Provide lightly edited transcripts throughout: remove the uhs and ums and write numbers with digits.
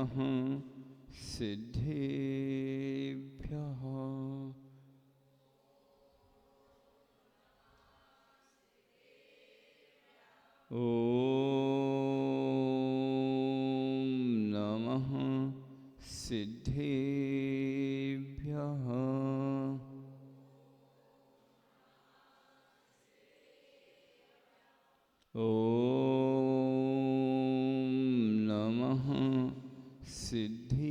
नमः सिद्धेभ्यः। ॐ नमः सिद्धेभ्यः। ॐ नमः सिद्धेभ्यः।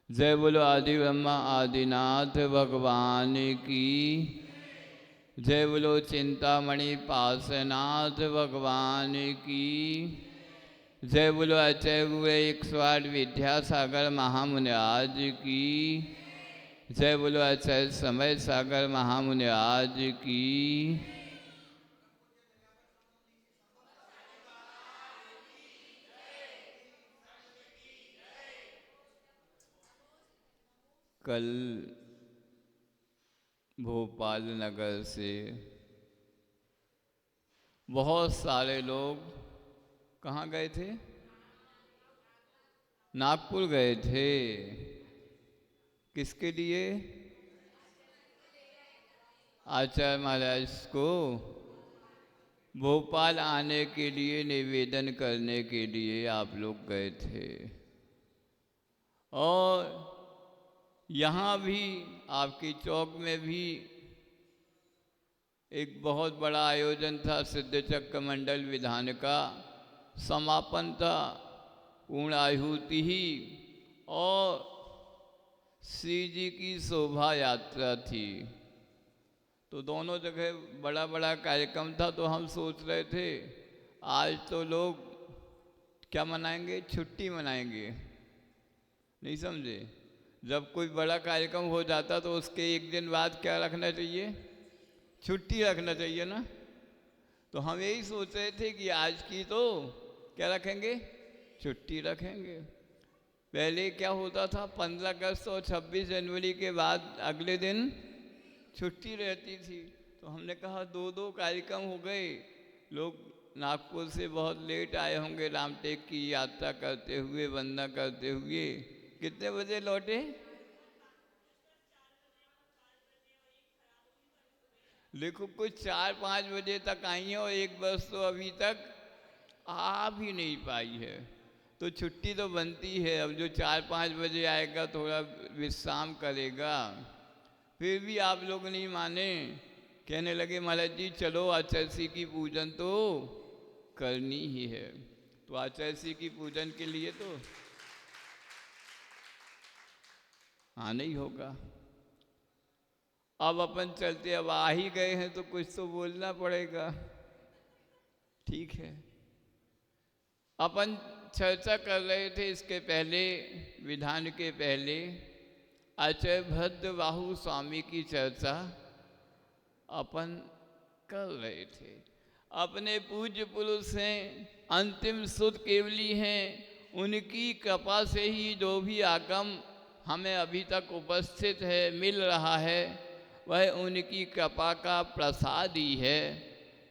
जय बोलो आदि ब्रह्मा आदिनाथ भगवान की। जय बोलो चिंतामणि पासनाथ भगवान की। जय बोलो अचय हुए 108 विद्यासागर महामुनिराज की। जय बोलो अचय समय सागर महामुनिराज की। कल भोपाल नगर से बहुत सारे लोग कहाँ गए थे? नागपुर गए थे। किसके लिए? आचार्य महाराज को भोपाल आने के लिए निवेदन करने के लिए आप लोग गए थे। और यहाँ भी आपकी चौक में भी एक बहुत बड़ा आयोजन था। सिद्धचक्र मंडल विधान का समापन था, पूर्ण आहुति ही, और श्री जी की शोभा यात्रा थी। तो दोनों जगह बड़ा बड़ा कार्यक्रम था। तो हम सोच रहे थे आज तो लोग क्या मनाएंगे? छुट्टी मनाएंगे। नहीं समझे? जब कोई बड़ा कार्यक्रम हो जाता तो उसके एक दिन बाद क्या रखना चाहिए? छुट्टी रखना चाहिए ना। तो हम यही सोच रहे थे कि आज की तो क्या रखेंगे? छुट्टी रखेंगे। पहले क्या होता था, 15 अगस्त और 26 जनवरी के बाद अगले दिन छुट्टी रहती थी। तो हमने कहा दो दो कार्यक्रम हो गए। लोग नागपुर से बहुत लेट आए होंगे, रामटेक की यात्रा करते हुए, वंदना करते हुए। कितने बजे लौटे? देखो कुछ 4-5 बजे तक आई है और एक बस तो अभी तक आ भी नहीं पाई है। तो छुट्टी तो बनती है। अब जो 4-5 बजे आएगा थोड़ा विश्राम करेगा। फिर भी आप लोग नहीं माने, कहने लगे महाराज जी चलो आचार्य की पूजन तो करनी ही है। तो आचार्य की पूजन के लिए तो आना ही होगा। अब अपन चलते, अब आ ही गए हैं तो कुछ तो बोलना पड़ेगा। ठीक है। अपन चर्चा कर रहे थे इसके पहले, विधान के पहले, आचार्य भद्रबाहु स्वामी की चर्चा अपन कर रहे थे। अपने पूज्य पुरुष हैं, अंतिम सुध केवली हैं। उनकी कृपा से ही जो भी आगम हमें अभी तक उपस्थित है, मिल रहा है, वह उनकी कृपा का प्रसाद ही है।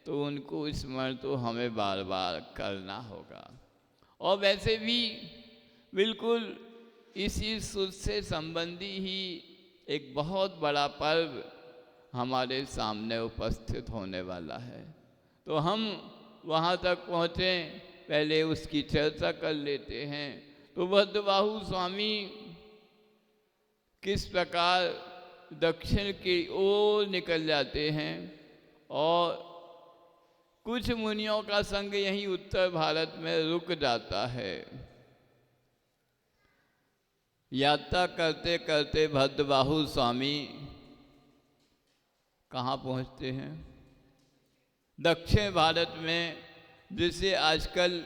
तो उनको स्मरण तो हमें बार बार करना होगा। और वैसे भी बिल्कुल इसी सुध से संबंधी ही एक बहुत बड़ा पर्व हमारे सामने उपस्थित होने वाला है। तो हम वहाँ तक पहुँचे, पहले उसकी चर्चा कर लेते हैं। तो भद्रबाहु स्वामी किस प्रकार दक्षिण की ओर निकल जाते हैं और कुछ मुनियों का संग यहीं उत्तर भारत में रुक जाता है। यात्रा करते करते भद्रबाहु स्वामी कहाँ पहुँचते हैं? दक्षिण भारत में, जिसे आजकल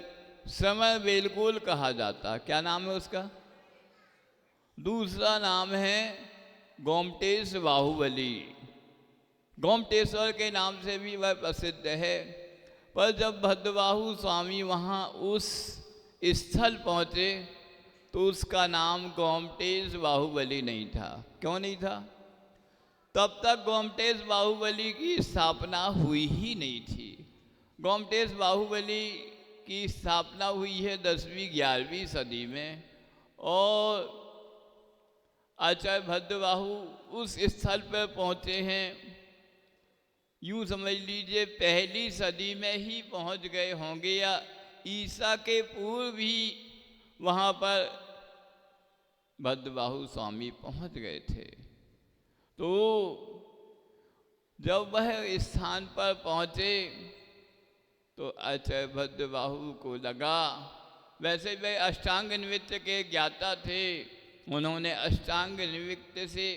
श्रवण बेलगोल कहा जाता है। क्या नाम है उसका? दूसरा नाम है गोमटेश बाहुबली। गोमटेश्वर के नाम से भी वह प्रसिद्ध है। पर जब भद्रबाहु स्वामी वहाँ उस स्थल पहुँचे तो उसका नाम गोमटेश बाहुबली नहीं था। क्यों नहीं था? तब तक गोमटेश बाहुबली की स्थापना हुई ही नहीं थी। गोमटेश बाहुबली की स्थापना हुई है 10वीं 11वीं सदी में, और आचार्य भद्रबाहु उस स्थल पर पहुँचे हैं, यूँ समझ लीजिए पहली सदी में ही पहुँच गए होंगे, या ईसा के पूर्व भी वहाँ पर भद्रबाहु स्वामी पहुँच गए थे। तो जब वह स्थान पर पहुँचे तो आचार्य भद्रबाहु को लगा, वैसे वे अष्टांग नृत्य के ज्ञाता थे, उन्होंने अष्टांग नृत्य से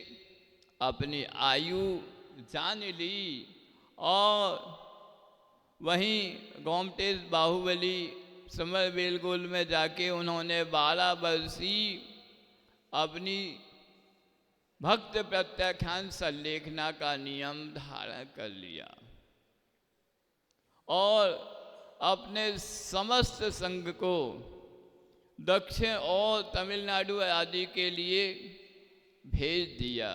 अपनी आयु जान ली, और वहीं गोमटेश बाहुबली समर बेलगोल में जाके उन्होंने 12 वर्षी अपनी भक्त प्रत्याख्यान संलेखना का नियम धारण कर लिया, और अपने समस्त संघ को दक्षिण और तमिलनाडु आदि के लिए भेज दिया,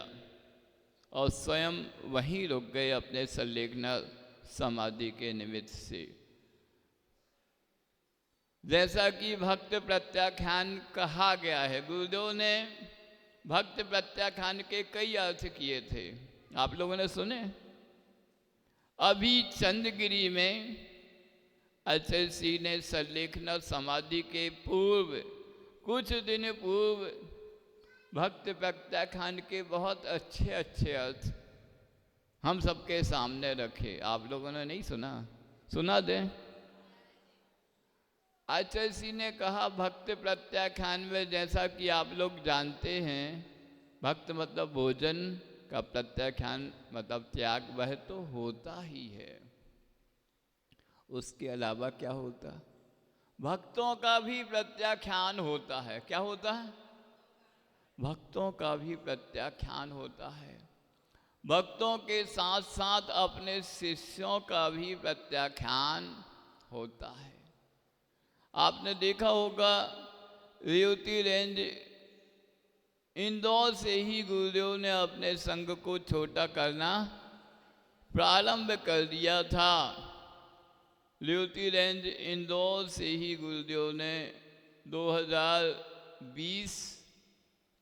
और स्वयं वहीं रुक गए अपने संलेखना समाधि के निमित्त से। जैसा कि भक्त प्रत्याख्यान कहा गया है, गुरुदेव ने भक्त प्रत्याख्यान के कई अर्थ किए थे, आप लोगों ने सुने। अभी चंद्रगिरी में आचार्य श्री ने संलेखना समाधि के पूर्व, कुछ दिन पूर्व, भक्त प्रत्याख्यान के बहुत अच्छे अच्छे अर्थ हम सबके सामने रखे। आप लोगों ने नहीं सुना? सुना दें। आचार्य श्री ने कहा भक्त प्रत्याख्यान में, जैसा कि आप लोग जानते हैं, भक्त मतलब भोजन का, प्रत्याख्यान मतलब त्याग, वह तो होता ही है। उसके अलावा क्या होता? भक्तों का भी प्रत्याख्यान होता है। क्या होता है? भक्तों का भी प्रत्याख्यान होता है। भक्तों के साथ साथ अपने शिष्यों का भी प्रत्याख्यान होता है। आपने देखा होगा रेवती रेंज इंदौर से ही गुरुदेव ने अपने संघ को छोटा करना प्रारंभ कर दिया था। रेवती रेंज इंदौर से ही गुरुदेव ने 2020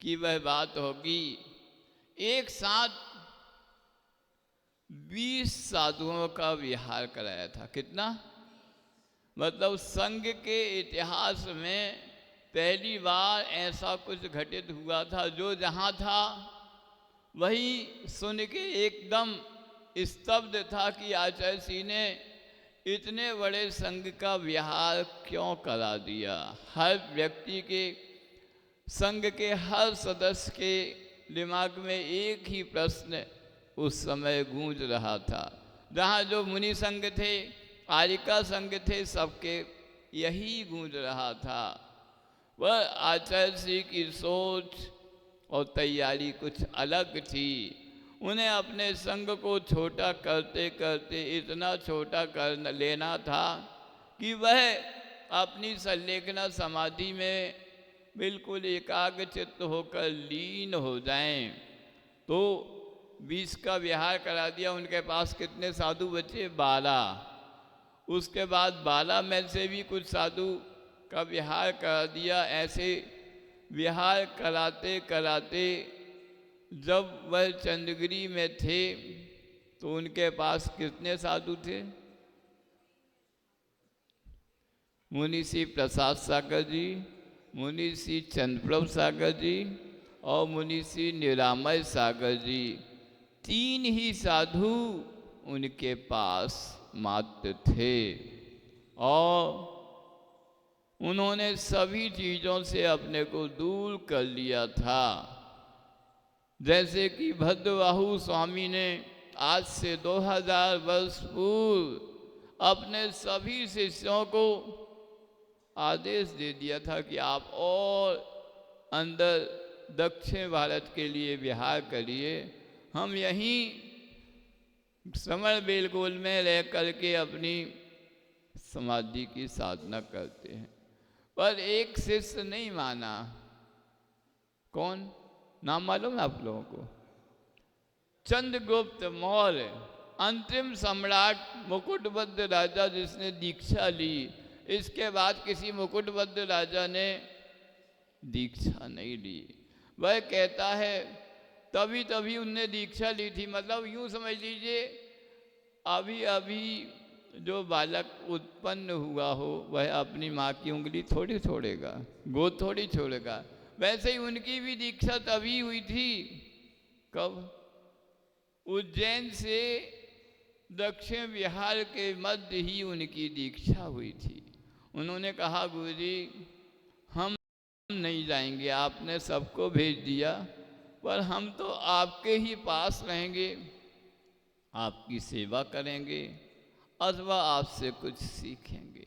की वह बात होगी, एक साथ 20 साधुओं का विहार कराया था। कितना? मतलब संघ के इतिहास में पहली बार ऐसा कुछ घटित हुआ था। जो जहाँ था वही सुन के एकदम स्तब्ध था कि आचार्य श्री ने इतने बड़े संघ का विहार क्यों करा दिया। हर व्यक्ति के, संघ के हर सदस्य के दिमाग में एक ही प्रश्न उस समय गूंज रहा था। जहाँ जो मुनि संघ थे, आर्यिका संघ थे, सबके यही गूंज रहा था। वह आचार्य श्री की सोच और तैयारी कुछ अलग थी। उन्हें अपने संघ को छोटा करते करते इतना छोटा कर लेना था कि वह अपनी संलेखना समाधि में बिल्कुल एकाग्रचित्त होकर लीन हो जाएं। तो 20 का विहार करा दिया। उनके पास कितने साधु बचे? 12। उसके बाद 12 में से भी कुछ साधु का विहार करा दिया। ऐसे विहार कराते कराते जब वह चंद्रगिरी में थे तो उनके पास कितने साधु थे? मुनि श्री प्रसाद सागर जी, मुनि श्री चंद्रप्रभ सागर जी और मुनि श्री निरामय सागर जी, 3 ही साधु उनके पास मात्र थे। और उन्होंने सभी चीज़ों से अपने को दूर कर लिया था। जैसे कि भद्रबाहु स्वामी ने आज से 2000 वर्ष पूर्व अपने सभी शिष्यों को आदेश दे दिया था कि आप और अंदर दक्षिण भारत के लिए विहार करिए, हम यहीं समर बेलगोल में रह करके अपनी समाधि की साधना करते हैं। पर एक शिष्य नहीं माना। कौन? नाम मालूम है आप लोगों को? चंद्रगुप्त मौर्य अंतिम सम्राट मुकुटबद्ध राजा जिसने दीक्षा ली, इसके बाद किसी मुकुटबद्ध राजा ने दीक्षा नहीं ली। वह कहता है तभी तभी उनने दीक्षा ली थी, मतलब यूँ समझ लीजिए अभी अभी जो बालक उत्पन्न हुआ हो वह अपनी माँ की उंगली थोड़ी छोड़ेगा, गोद थोड़ी छोड़ेगा। वैसे ही उनकी भी दीक्षा तभी हुई थी, कब? उज्जैन से दक्षिण बिहार के मध्य ही उनकी दीक्षा हुई थी। उन्होंने कहा गुरुजी हम नहीं जाएंगे, आपने सबको भेज दिया, पर हम तो आपके ही पास रहेंगे, आपकी सेवा करेंगे अथवा आपसे कुछ सीखेंगे।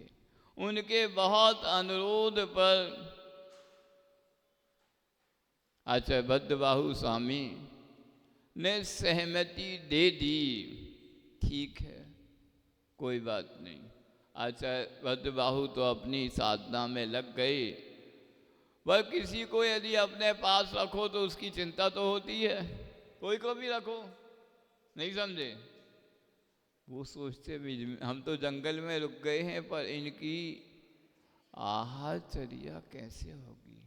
उनके बहुत अनुरोध पर आचार्य भद्रबाहु स्वामी ने सहमति दे दी। ठीक है, कोई बात नहीं। आचार्य भद्रबाहु तो अपनी साधना में लग गए। वह किसी को यदि अपने पास रखो तो उसकी चिंता तो होती है, कोई को भी रखो, नहीं समझे? वो सोचते भी हम तो जंगल में रुक गए हैं, पर इनकी आहारचर्या कैसे होगी,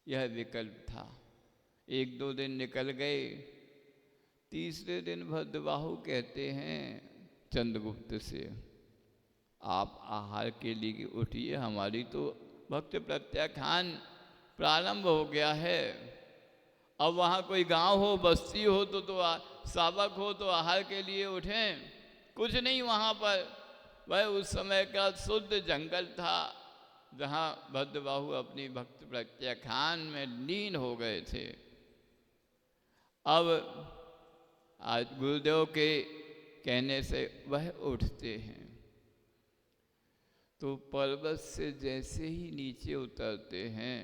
यह विकल्प था। एक दो दिन निकल गए। तीसरे दिन भद्रबाहु कहते हैं चंद्रगुप्त से, आप आहार के लिए उठिए, हमारी तो भक्त प्रत्याख्यान प्रारंभ हो गया है। अब वहाँ कोई गांव हो, बस्ती हो तो सावक हो तो आहार के लिए उठें, कुछ नहीं वहाँ पर। वह उस समय का शुद्ध जंगल था जहाँ भद्रबाहु अपनी भक्त प्रत्याख्यान में लीन हो गए थे। अब आज गुरुदेव के कहने से वह उठते हैं तो पर्वत से जैसे ही नीचे उतरते हैं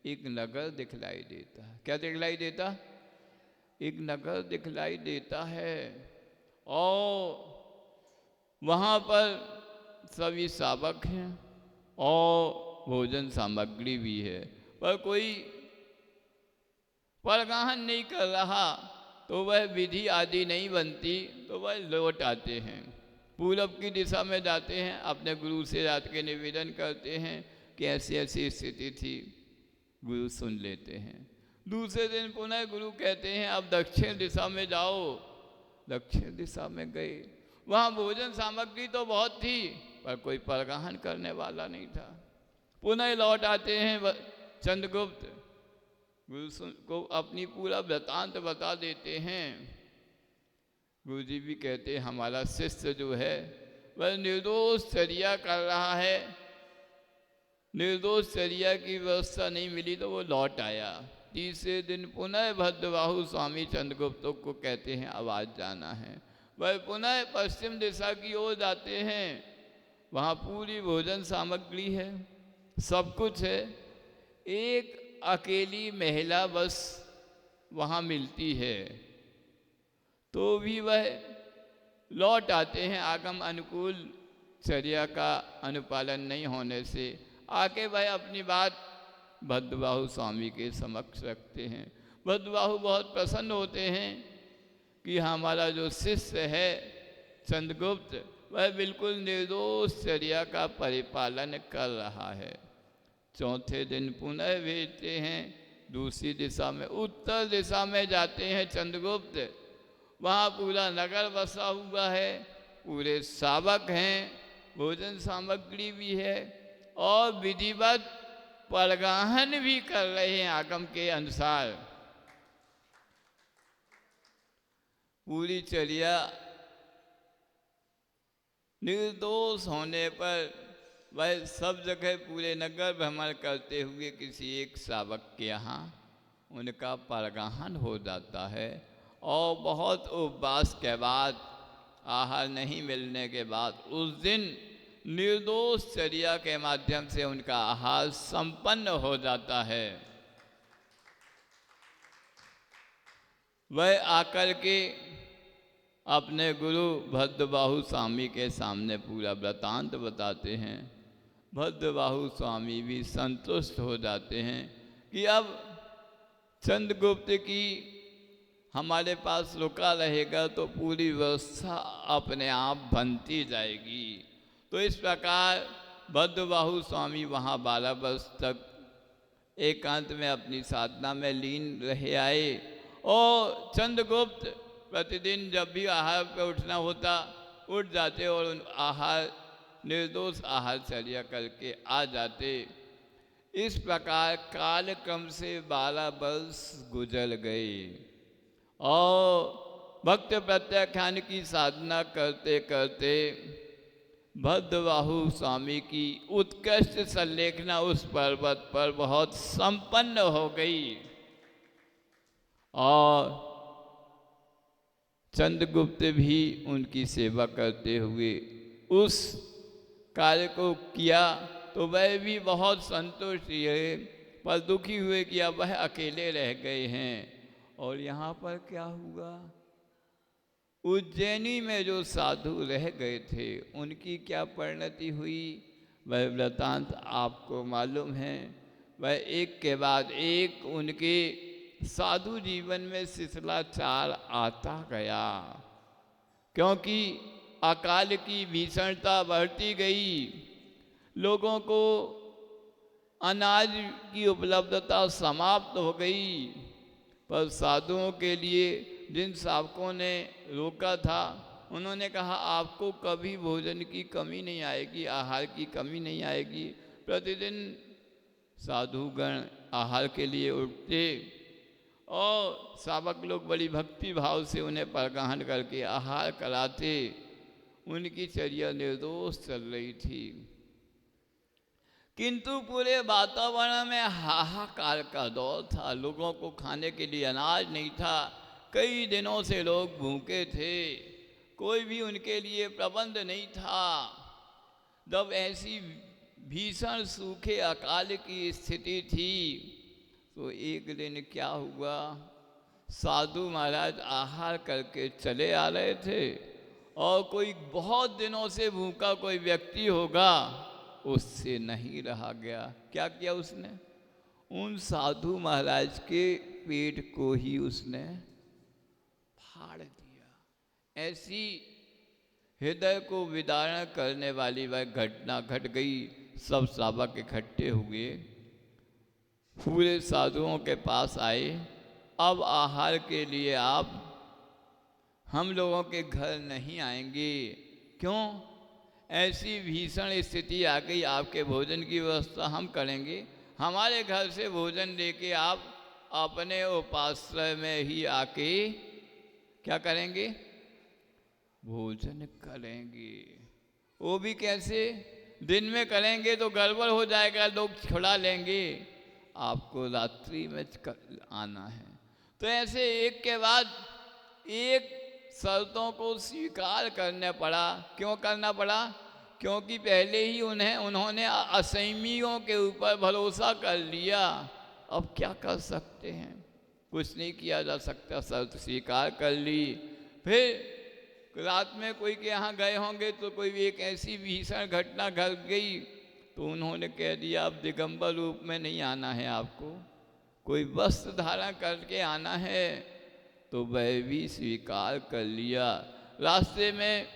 एक नगर दिखलाई देता है। क्या दिखलाई देता? एक नगर दिखलाई देता है और वहाँ पर सभी सावक हैं और भोजन सामग्री भी है, पर कोई परगाहन नहीं कर रहा, तो वह विधि आदि नहीं बनती, तो वह लौट आते हैं, पूरब की दिशा में जाते हैं, अपने गुरु से जात के निवेदन करते हैं कि ऐसी ऐसी स्थिति थी। गुरु सुन लेते हैं। दूसरे दिन पुनः गुरु कहते हैं अब दक्षिण दिशा में जाओ। दक्षिण दिशा में गए, वहाँ भोजन सामग्री तो बहुत थी पर कोई परगाहन करने वाला नहीं था। पुनः लौट आते हैं चंद्रगुप्त, गुरु को अपनी पूरा वृतांत बता देते हैं। गुरु जी भी कहते हैं हमारा शिष्य जो है वह निर्दोष चर्या कर रहा है, निर्दोष चर्या की व्यवस्था नहीं मिली तो वो लौट आया। तीसरे दिन पुनः भद्रबाहु स्वामी चंद्रगुप्त को कहते हैं अब आज जाना है। वह पुनः पश्चिम दिशा की ओर जाते हैं, वहाँ पूरी भोजन सामग्री है, सब कुछ है, एक अकेली महिला बस वहाँ मिलती है, तो भी वह लौट आते हैं। आगम अनुकूल चर्या का अनुपालन नहीं होने से आके वह अपनी बात भद्रबाहु स्वामी के समक्ष रखते हैं। भद्रबाहु बहुत प्रसन्न होते हैं कि हमारा जो शिष्य है चंद्रगुप्त वह बिल्कुल निर्दोष चर्या का परिपालन कर रहा है। चौथे दिन पुनः भेजते हैं दूसरी दिशा में, उत्तर दिशा में जाते हैं चंद्रगुप्त। वहाँ पूरा नगर बसा हुआ है, पूरे सावक हैं, भोजन सामग्री भी है और विधिवत परगाहन भी कर रहे हैं आगम के अनुसार। पूरी चर्या निर्दोष होने पर वह सब जगह पूरे नगर भ्रमण करते हुए किसी एक सावक के यहाँ उनका परगाहन हो जाता है और बहुत उपवास के बाद, आहार नहीं मिलने के बाद उस दिन निर्दोष चर्या के माध्यम से उनका आहार संपन्न हो जाता है। वह आकर के अपने गुरु भद्रबाहु स्वामी के सामने पूरा वृतांत बताते हैं। भद्रबाहु स्वामी भी संतुष्ट हो जाते हैं कि अब चंद्रगुप्त की हमारे पास रुका रहेगा तो पूरी व्यवस्था अपने आप बनती जाएगी। तो इस प्रकार भद्रबाहु स्वामी वहाँ 12 वर्ष तक एकांत में अपनी साधना में लीन रहे आए। और चंद्रगुप्त प्रतिदिन जब भी आहार पर उठना होता उठ जाते और उन आहार निर्दोष आहारचर्या करके आ जाते। इस प्रकार कालक्रम से 12 वर्ष गुजर गए और भक्त प्रत्याख्यान की साधना करते करते भद्रबाहु स्वामी की उत्कृष्ट संलेखना उस पर्वत पर बहुत संपन्न हो गई। और चंद्रगुप्त भी उनकी सेवा करते हुए उस कार्य को किया तो वह भी बहुत संतुष्ट हुए, पर दुखी हुए कि अब वह अकेले रह गए हैं। और यहाँ पर क्या हुआ, उज्जैनी में जो साधु रह गए थे उनकी क्या परिणति हुई, वह वृतांत आपको मालूम है। वह एक के बाद एक उनके साधु जीवन में शिथिलाचार आता गया, क्योंकि अकाल की भीषणता बढ़ती गई। लोगों को अनाज की उपलब्धता समाप्त हो गई, पर साधुओं के लिए जिन सावकों ने रोका था उन्होंने कहा आपको कभी भोजन की कमी नहीं आएगी, आहार की कमी नहीं आएगी। प्रतिदिन साधुगण आहार के लिए उठते और सावक लोग बड़ी भक्ति भाव से उन्हें परगाहन करके आहार कराते। उनकी चर्या निर्दोष चल रही थी, किंतु पूरे वातावरण में हाहाकार का दौर था। लोगों को खाने के लिए अनाज नहीं था, कई दिनों से लोग भूखे थे, कोई भी उनके लिए प्रबंध नहीं था। जब ऐसी भीषण सूखे अकाल की स्थिति थी तो एक दिन क्या हुआ, साधु महाराज आहार करके चले आ रहे थे और कोई बहुत दिनों से भूखा कोई व्यक्ति होगा, उससे नहीं रहा गया। क्या किया उसने, उन साधु महाराज के पेट को ही उसने फाड़ दिया। ऐसी हृदय को विदारण करने वाली वह घटना घट गई। सब सावक इकट्ठे हुए, पूरे साधुओं के पास आए, अब आहार के लिए आप हम लोगों के घर नहीं आएंगे। क्यों, ऐसी भीषण स्थिति आ गई, आपके भोजन की व्यवस्था हम करेंगे, हमारे घर से भोजन लेके आप अपने उपाश्रय में ही आके क्या करेंगे, भोजन करेंगे। वो भी कैसे, दिन में करेंगे तो गड़बड़ हो जाएगा, लोग छुड़ा लेंगे, आपको रात्रि में आना है। तो ऐसे एक के बाद एक शर्तों को स्वीकार करने पड़ा। क्यों करना पड़ा, क्योंकि पहले ही उन्होंने असैमियों के ऊपर भरोसा कर लिया। अब क्या कर सकते हैं, कुछ नहीं किया जा सकता, शर्त स्वीकार कर ली। फिर रात में कोई के यहाँ गए होंगे तो कोई एक ऐसी भीषण घटना घट गई तो उन्होंने कह दिया अब दिगंबर रूप में नहीं आना है, आपको कोई वस्त्र धारण करके आना है। तो वह भी स्वीकार कर लिया। रास्ते में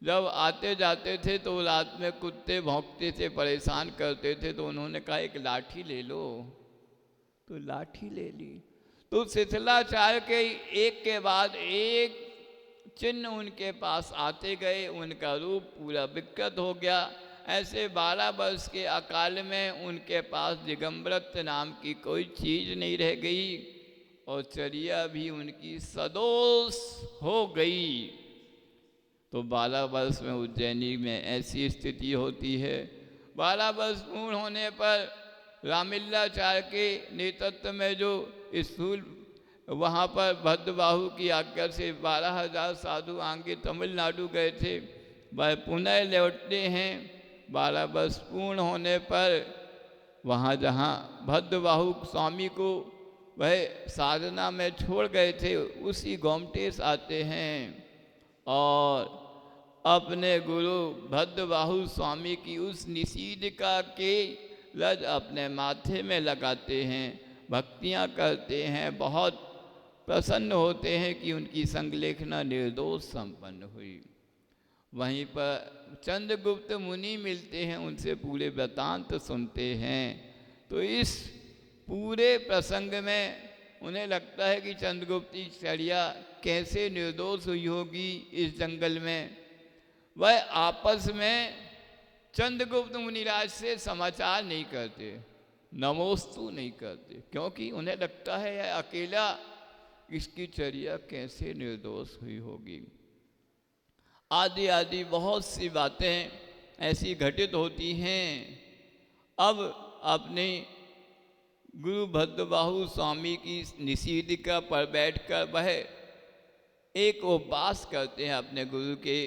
जब आते जाते थे तो रात में कुत्ते भौंकते थे, परेशान करते थे, तो उन्होंने कहा एक लाठी ले लो, तो लाठी ले ली। तो शिथिलाचार के एक के बाद एक चिन्ह उनके पास आते गए, उनका रूप पूरा विकृत हो गया। ऐसे 12 वर्ष के अकाल में उनके पास दिगंबरत्व नाम की कोई चीज़ नहीं रह गई और चर्या भी उनकी सदोष हो गई। तो 12 वर्ष में उज्जैनी में ऐसी स्थिति होती है। 12 वर्ष पूर्ण होने पर रामिलाचार्य के नेतृत्व में जो स्थूल वहाँ पर भद्रबाहु की आज्ञा से 12,000 साधु आगे तमिलनाडु गए थे, वह पुनः लौटते हैं। 12 वर्ष पूर्ण होने पर वहाँ जहाँ भद्रबाहु स्वामी को वह साधना में छोड़ गए थे उसी गोमटेश आते हैं और अपने गुरु भद्रबाहु स्वामी की उस निषीदिका के रज अपने माथे में लगाते हैं, भक्तियाँ करते हैं, बहुत प्रसन्न होते हैं कि उनकी संलेखना निर्दोष संपन्न हुई। वहीं पर चंद्रगुप्त मुनि मिलते हैं, उनसे पूरे वृतांत सुनते हैं। तो इस पूरे प्रसंग में उन्हें लगता है कि चंद्रगुप्त की चर्या कैसे निर्दोष हुई होगी इस जंगल में। वह आपस में चंद्रगुप्त मुनिराज से समाचार नहीं करते, नमोस्तु नहीं करते, क्योंकि उन्हें लगता है यह अकेला इसकी चर्या कैसे निर्दोष हुई होगी। आदि आदि बहुत सी बातें ऐसी घटित होती हैं। अब अपने गुरु भद्रबाहु स्वामी की निषेधिका पर बैठकर वह एक उपवास करते हैं अपने गुरु के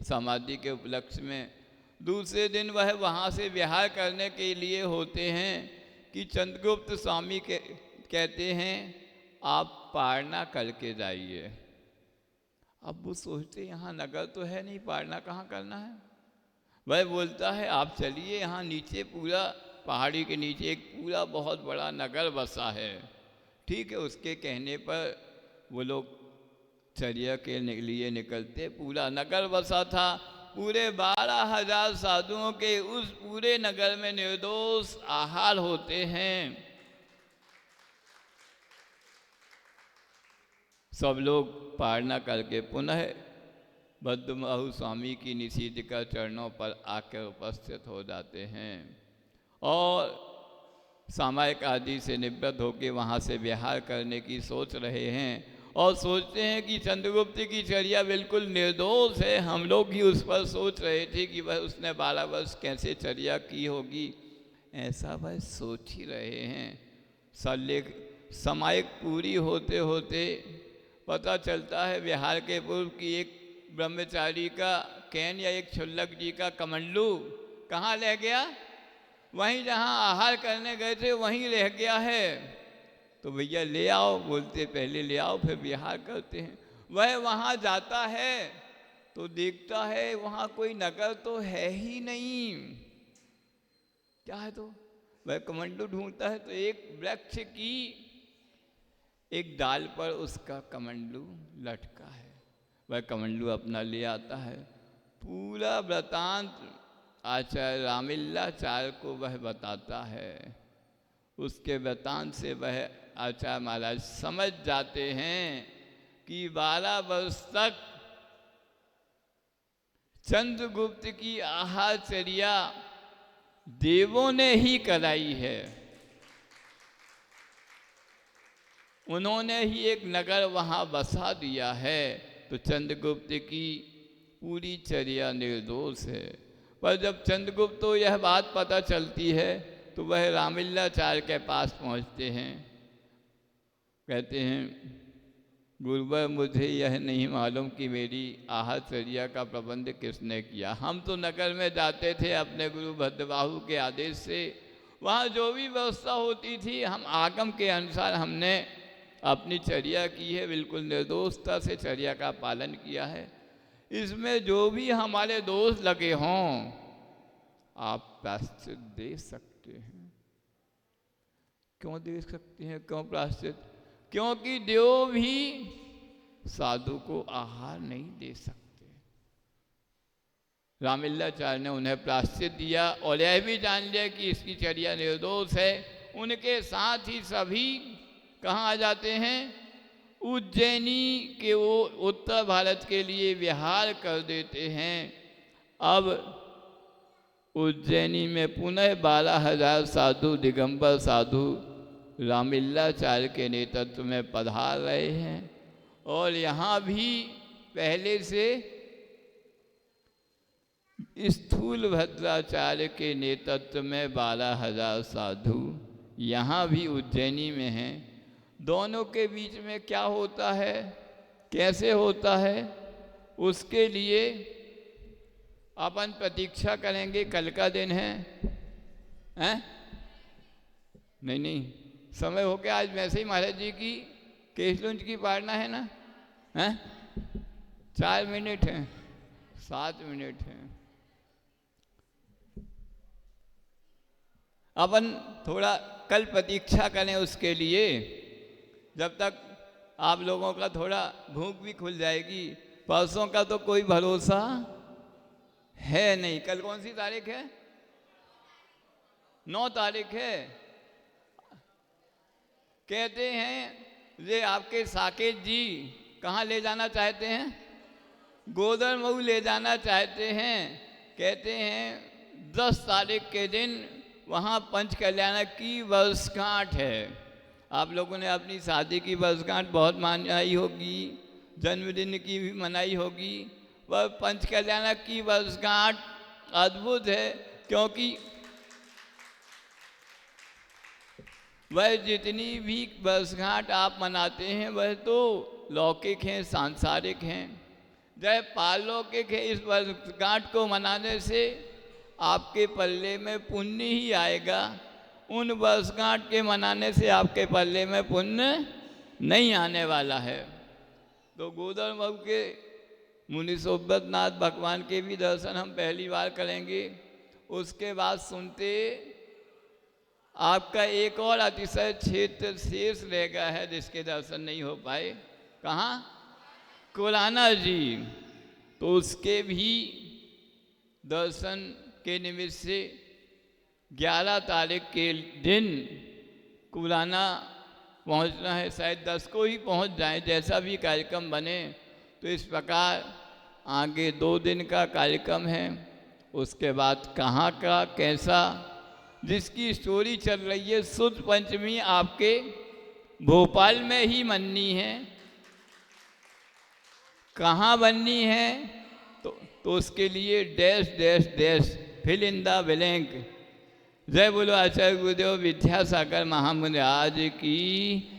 समाधि के उपलक्ष्य में। दूसरे दिन वह वहाँ से विहार करने के लिए होते हैं कि चंद्रगुप्त स्वामी कहते हैं आप पारना करके जाइए। अब वो सोचते यहाँ नगर तो है नहीं, पारना कहाँ करना है। वह बोलता है आप चलिए, यहाँ नीचे पूरा पहाड़ी के नीचे एक पूरा बहुत बड़ा नगर बसा है। ठीक है, उसके कहने पर वो लोग चर्या के लिए निकलते। पूरा नगर बसा था, पूरे 12,000 साधुओं के उस पूरे नगर में निर्दोष आहार होते हैं। सब लोग पारना करके पुनः भद्रबाहु स्वामी की निषेधिका चरणों पर आकर उपस्थित हो जाते हैं और सामायिक आदि से निवृत्त होकर वहाँ से विहार करने की सोच रहे हैं और सोचते हैं कि चंद्रगुप्त की चर्या बिल्कुल निर्दोष है। हम लोग ही उस पर सोच रहे थे कि वह उसने 12 वर्ष कैसे चर्या की होगी, ऐसा वह सोच ही रहे हैं। सल्लेख सामायिक पूरी होते होते पता चलता है विहार के पूर्व की एक ब्रह्मचारी का कैन या एक क्षुल्लक जी का कमंडलू कहाँ रह गया, वहीं जहाँ आहार करने गए थे वहीं रह गया है। तो भैया ले आओ, बोलते पहले ले आओ फिर विहार करते हैं। वह वहाँ जाता है तो देखता है वहाँ कोई नगर तो है ही नहीं। क्या है तो वह कमंडलू ढूंढता है तो एक वृक्ष की एक डाल पर उसका कमंडलू लटका है। वह कमंडलू अपना ले आता है। पूरा वृतांत आचार्य रामिलाचार्य को वह बताता है। उसके वृतांत से वह आचार्य महाराज समझ जाते हैं कि 12 वर्ष तक चंद्रगुप्त की आहारचर्या देवों ने ही कराई है। उन्होंने ही एक नगर वहाँ बसा दिया है। तो चंद्रगुप्त की पूरी चर्या निर्दोष है। पर जब चंद्रगुप्त को यह बात पता चलती है तो वह रामिलाचार्य के पास पहुँचते हैं। कहते हैं गुरुवर, मुझे यह नहीं मालूम कि मेरी आहारचर्या का प्रबंध किसने किया। हम तो नगर में जाते थे अपने गुरु भद्रबाहु के आदेश से, वहाँ जो भी व्यवस्था होती थी हम आगम के अनुसार हमने अपनी चर्या की है, बिल्कुल निर्दोषता से चर्या का पालन किया है। इसमें जो भी हमारे दोष लगे हों आप प्रायश्चित दे सकते हैं। क्यों दे सकते हैं, क्यों प्रायश्चित? क्योंकि देव भी साधु को आहार नहीं दे सकते। रामिलाचार्य ने उन्हें प्रायश्चित दिया और यह भी जान लिया कि इसकी चर्या निर्दोष है। उनके साथ ही सभी कहाँ आ जाते हैं, उज्जैनी के वो उत्तर भारत के लिए विहार कर देते हैं। अब उज्जैनी में पुनः 12,000 साधु, दिगंबर साधु रामिलाचार्य के नेतृत्व में पधार रहे हैं और यहाँ भी पहले से स्थूल भद्राचार्य के नेतृत्व में 12,000 साधु यहाँ भी उज्जैनी में हैं। दोनों के बीच में क्या होता है, कैसे होता है, उसके लिए अपन प्रतीक्षा करेंगे। कल का दिन है, हैं? नहीं, समय हो गया। आज वैसे ही महाराज जी की केशलुंज की पारना है ना, हैं? 4 मिनट हैं, 7 मिनट हैं। अपन थोड़ा कल प्रतीक्षा करें उसके लिए, जब तक आप लोगों का थोड़ा भूख भी खुल जाएगी। परसों का तो कोई भरोसा है नहीं। कल कौन सी तारीख है? 9 तारीख है। कहते हैं ये आपके साकेत जी कहाँ ले जाना चाहते हैं? गोदरमऊ ले जाना चाहते हैं। कहते हैं 10 तारीख के दिन वहाँ पंच कल्याण की वर्षगांठ है। आप लोगों ने अपनी शादी की वर्षगांठ बहुत मनाई होगी, जन्मदिन की भी मनाई होगी। वह पंच कल्याण की वर्षगांठ अद्भुत है, क्योंकि वह जितनी भी वर्षगांठ आप मनाते हैं वह तो लौकिक हैं, सांसारिक हैं। जब पारलौकिक है, इस वर्षगांठ को मनाने से आपके पल्ले में पुण्य ही आएगा। उन वर्षगांठ के मनाने से आपके पल्ले में पुण्य नहीं आने वाला है। तो गोदरमऊ के मुनि सोबतनाथ भगवान के भी दर्शन हम पहली बार करेंगे। उसके बाद सुनते आपका एक और अतिशय क्षेत्र शेष रह गया है जिसके दर्शन नहीं हो पाए। कहाँ? कोलाना जी। तो उसके भी दर्शन के निमित्त से 11 तारीख के दिन कोलाना पहुंचना है। शायद 10 को ही पहुंच जाएं, जैसा भी कार्यक्रम बने। तो इस प्रकार आगे 2 दिन का कार्यक्रम है। उसके बाद कहाँ का कैसा, जिसकी स्टोरी चल रही है, शुद्ध पंचमी आपके भोपाल में ही मननी है। कहाँ बननी है? तो उसके लिए dash dash dash fill in the blank. जय बोलो आचार्य गुरुदेव विद्यासागर महामुनि आज की।